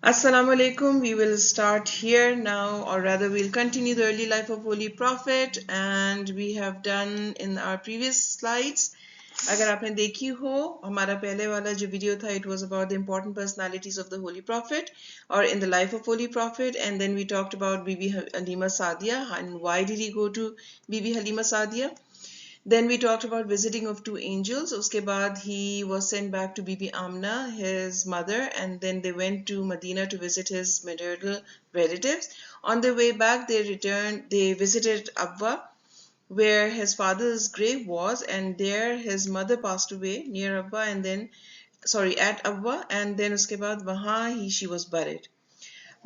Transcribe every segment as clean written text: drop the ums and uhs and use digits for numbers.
Assalamu Alaikum. We will start here now, or rather we'll continue the early life of Holy Prophet, and we have done in our previous slides. अगर आपने देखी हो हमारा पहले वाला जो video था, it was about the important personalities of the Holy Prophet or in the life of Holy Prophet, and then we talked about Bibi Halima Saadia and why did he go to Bibi Halima Saadia. Then we talked about visiting of two angels. Uske baad he was sent back to Bibi Amna, his mother, and then they went to Medina to visit his maternal relatives. On their way back, they visited Abwa, where his father's grave was, and there his mother passed away near Abwa, and then, at Abwa, and then uske baad she was buried.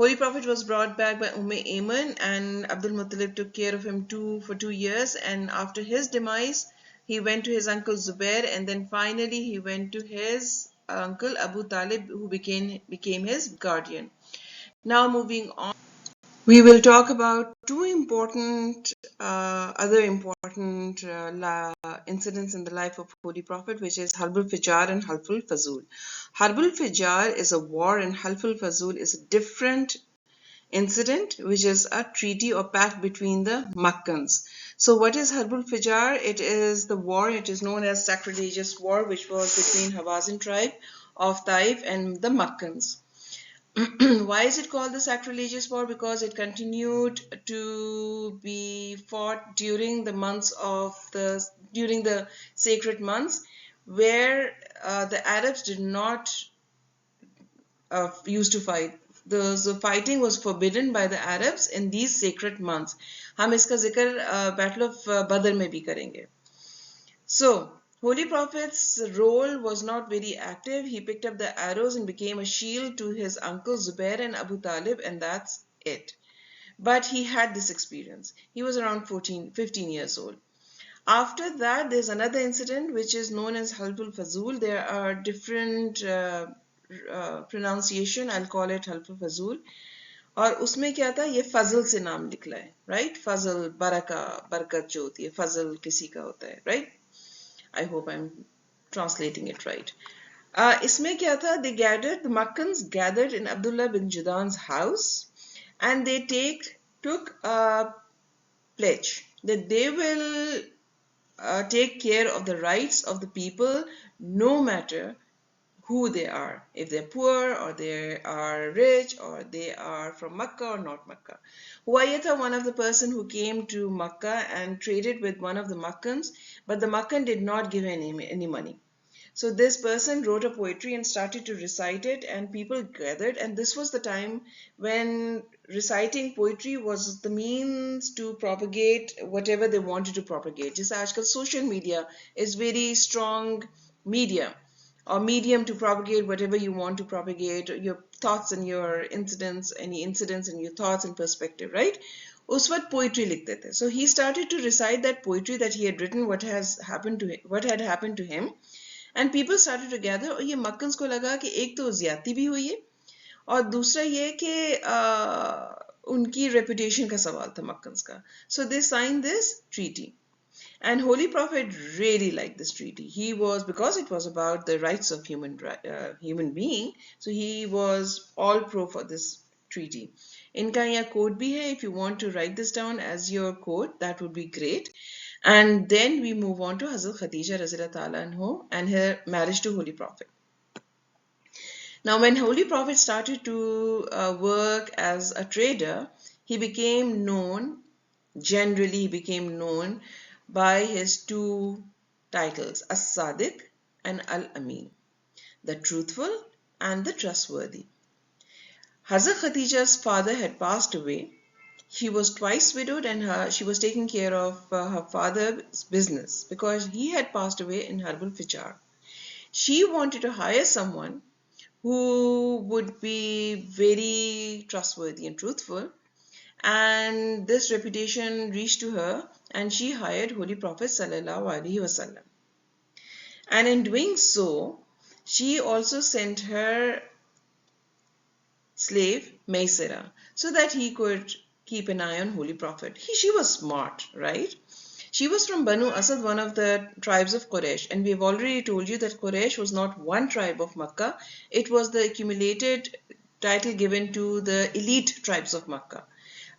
Holy Prophet was brought back by Ayman, and Abdul Muttalib took care of him for 2 years, and after his demise he went to his uncle Zubair, and then finally he went to his uncle Abu Talib, who became his guardian. Now moving on, we will talk about two other important incidents in the life of Holy Prophet, which is Harbul Fijar and Halful Fazul. Harbul Fijar is a war, and Halful Fazul is a different incident, which is a treaty or pact between the Makkans. So what is Harbul Fijar? It is the war, it is known as sacrilegious war, which was between Hawazin tribe of Taif and the Makkans. Why is it called the sacrilegious war? Because it continued to be fought during the sacred months, where the Arabs did not used to fight. The fighting was forbidden by the Arabs in these sacred months. हम इसका जिक्र Battle of Badr में भी करेंगे. So, Holy Prophet's role was not very active. He picked up the arrows and became a shield to his uncle Zubair and Abu Talib, and that's it. But he had this experience. He was around 15 years old. After that, there's another incident which is known as Halful Fazul. There are different pronunciation. I'll call it Halful Fazul. और उसमें क्या था, ये फजल से नाम निकला है, right? फजल, बरकत जो होती है, फजल किसी का होता है, right? I hope I'm translating it right. इसमें क्या था, the Makkans gathered in Abdullah bin Judan's house, and they took a pledge that they will take care of the rights of the people, no matter who they are, if they're poor or they are rich or they are from Makkah or not Makkah. Huwayatha, one of the person who came to Makkah and traded with one of the Makkans, but the Makkan did not give any money. So this person wrote a poetry and started to recite it, and people gathered, and this was the time when reciting poetry was the means to propagate whatever they wanted to propagate. Just आजकल social media is very strong media or medium to propagate whatever you want to propagate, your thoughts and your incidents, any incidents and your thoughts and perspective, right? उस वक्त poetry लिखते थे. So he started to recite that poetry that he had written, what had happened to him, and people started to gather. और ये मक्कन्स को लगा कि एक तो ज्यादती भी हुई है और दूसरा ये कि उनकी reputation का सवाल था मक्कन्स का. So they signed this treaty. And Holy Prophet really liked this treaty. Because it was about the rights of human being, so he was all pro for this treaty. इनका यहाँ quote भी है. If you want to write this down as your quote, that would be great. And then we move on to Hazrat Khadija Razila Ta'ala anhu and her marriage to Holy Prophet. Now, when Holy Prophet started to work as a trader, he became known by his two titles, As-Sadiq and Al-Amin, the truthful and the trustworthy. Hazrat Khadija's father had passed away. She was twice widowed, and she was taking care of her father's business because he had passed away in Harbul Fijar. She wanted to hire someone who would be very trustworthy and truthful, and this reputation reached to her, and she hired Holy Prophet Sallallahu Alaihi Wasallam. And in doing so, she also sent her slave Maysara so that he could keep an eye on Holy Prophet. She was smart, right? She was from Banu Asad, one of the tribes of Quraysh, and we've already told you that Quraysh was not one tribe of Makkah. It was the accumulated title given to the elite tribes of Makkah.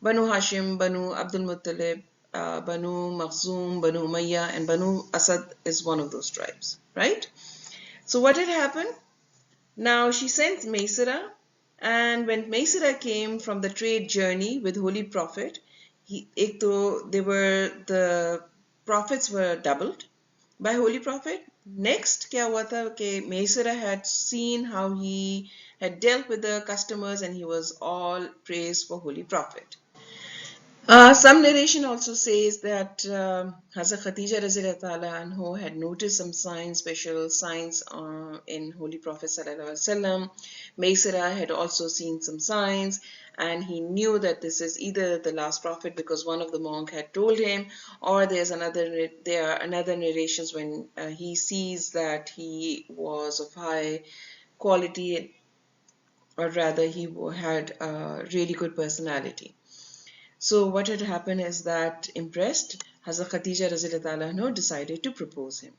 Banu Hashim, Banu Abdul Muttalib, Banu Makhzum, Banu Umayyah, and Banu Asad is one of those tribes, right? So what had happened? Now she sent Maysara, and when Maysara came from the trade journey with Holy Prophet, the profits were doubled by Holy Prophet. Next, क्या हुआ था कि Maysara had seen how he had dealt with the customers, and he was all praise for Holy Prophet. Some narration also says that Hazrat Khatija Razila Ta'ala Anhu had noticed some signs, special signs in Holy Prophet Sallallahu Alaihi Wasallam. Maysara had also seen some signs, and he knew that this is either the last prophet because one of the monk had told him, or there are another narrations when he sees that he was of high quality, or rather he had a really good personality. So what had happened is that, impressed, Hazrat Khatija Razila Ta'ala Anha decided to propose him.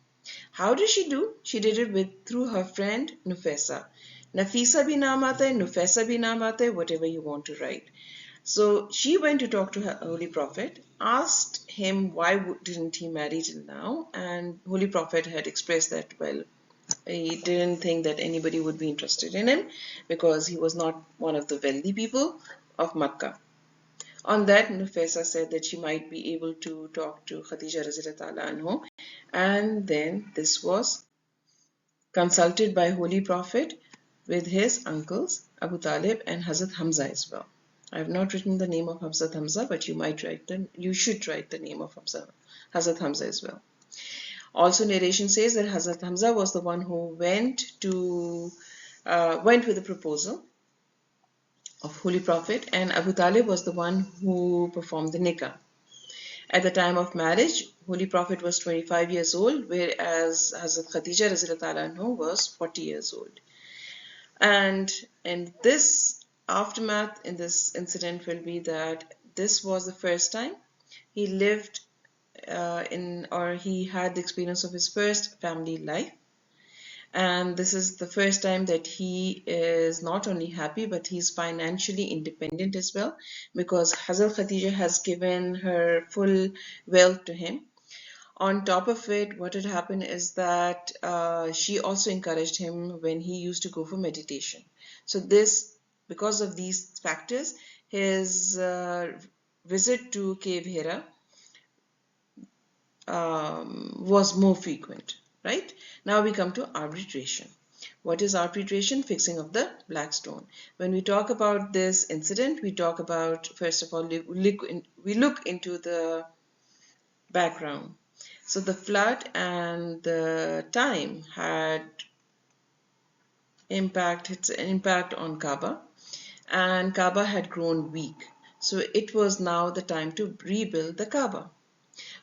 How did she do? She did it through her friend Nufesa. Nafisa bhi naam aata hai, Nufesa bhi naam aata hai, whatever you want to write. So she went to talk to her Holy Prophet, asked him why didn't he marry till now, and Holy Prophet had expressed that, well, he didn't think that anybody would be interested in him because he was not one of the wealthy people of Makkah. On that, Nufesa said that she might be able to talk to Khadija Razila Ta'ala Anhu, and then this was consulted by Holy Prophet with his uncles Abu Talib and Hazrat Hamza as well. I have not written the name of Hazrat Hamza, but you should write the name of Hazrat Hamza as well. Also, narration says that Hazrat Hamza was the one who went with the proposal of Holy Prophet, and Abu Talib was the one who performed the nikah. At the time of marriage, Holy Prophet was 25 years old, whereas Hazrat Khatija Razila Ta'ala Anhu was 40 years old. And in this aftermath, in this incident, will be that this was the first time he lived he had the experience of his first family life. And this is the first time that he is not only happy, but he's financially independent as well, because Hazrat Khatija has given her full wealth to him. On top of it, what had happened is that she also encouraged him when he used to go for meditation. So because of these factors, his visit to Cave Hira was more frequent. Right? Now we come to arbitration. What is arbitration? Fixing of the black stone. When we talk about this incident, we talk about, first of all, we look into the background. So the flood and the time had its impact on Kaaba, and Kaaba had grown weak. So it was now the time to rebuild the Kaaba.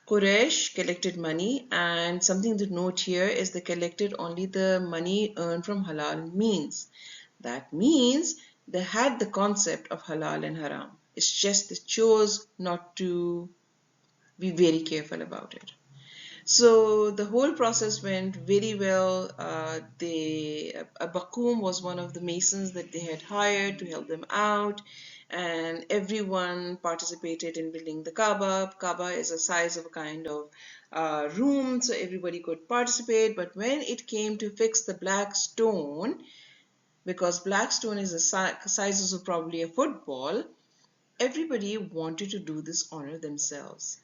Quraysh collected money, and something to note here is they collected only the money earned from halal means. That means they had the concept of halal and haram. It's just they chose not to be very careful about it. So the whole process went very well. Bakum was one of the masons that they had hired to help them out, and everyone participated in building the Kaaba. Kaaba is a size of a kind of room, so everybody could participate. But when it came to fix the black stone, because black stone is the size of probably a football, everybody wanted to do this honor themselves.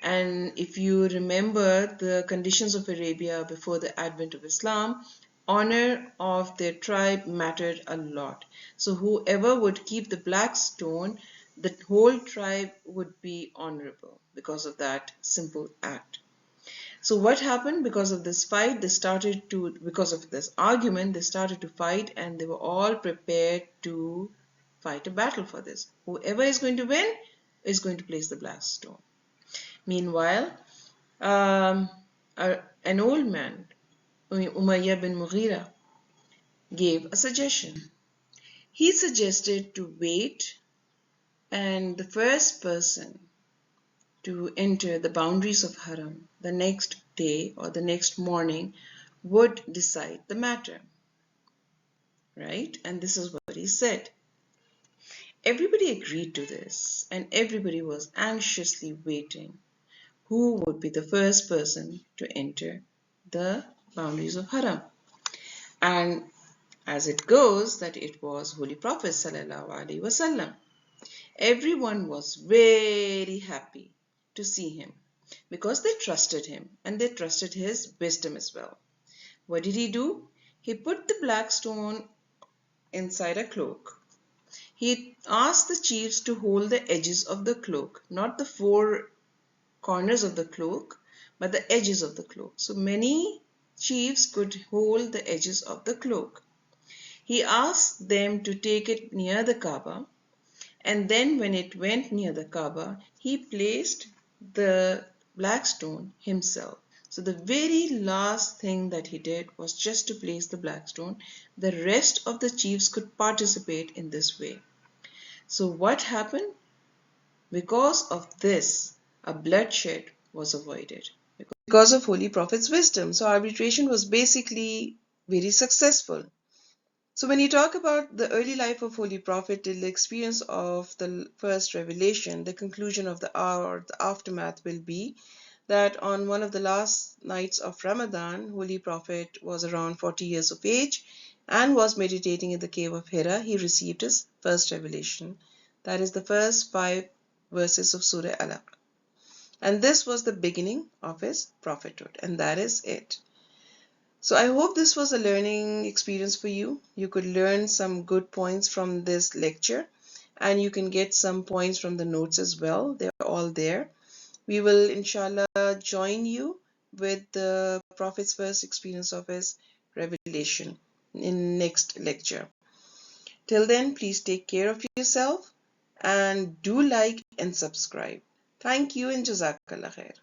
And if you remember the conditions of Arabia before the advent of Islam, honor of their tribe mattered a lot. So whoever would keep the black stone, the whole tribe would be honorable because of that simple act. So what happened? Because of this fight, because of this argument, they started to fight, and they were all prepared to fight a battle for this. Whoever is going to win is going to place the black stone. Meanwhile, an old man, Umayyah bin Mughira, gave a suggestion. He suggested to wait, and the first person to enter the boundaries of Haram the next day or the next morning would decide the matter. Right? And this is what he said. Everybody agreed to this, and everybody was anxiously waiting who would be the first person to enter the boundaries of Haram. And as it goes, that it was Holy Prophet Sallallahu Alaihi Wasallam. Everyone was very happy to see him because they trusted him and they trusted his wisdom as well. What did he do? He put the black stone inside a cloak. He asked the chiefs to hold the edges of the cloak, not the four corners of the cloak, but the edges of the cloak. So many chiefs could hold the edges of the cloak. He asked them to take it near the Kaaba, and then when it went near the Kaaba, he placed the black stone himself. So the very last thing that he did was just to place the black stone. The rest of the chiefs could participate in this way. So what happened? Because of this, a bloodshed was avoided. Because of Holy Prophet's wisdom. So arbitration was basically very successful. So when you talk about the early life of Holy Prophet till the experience of the first revelation, the conclusion of the hour or the aftermath will be that on one of the last nights of Ramadan, Holy Prophet was around 40 years of age and was meditating in the cave of Hira. He received his first revelation. That is the first 5 verses of Surah Alaq. And this was the beginning of his prophethood, and that is it. So I hope this was a learning experience for you. You could learn some good points from this lecture, and you can get some points from the notes as well. They're all there. We will inshallah join you with the Prophet's first experience of his revelation in next lecture. Till then, please take care of yourself and do like and subscribe. Thank you and Jazakallah khair.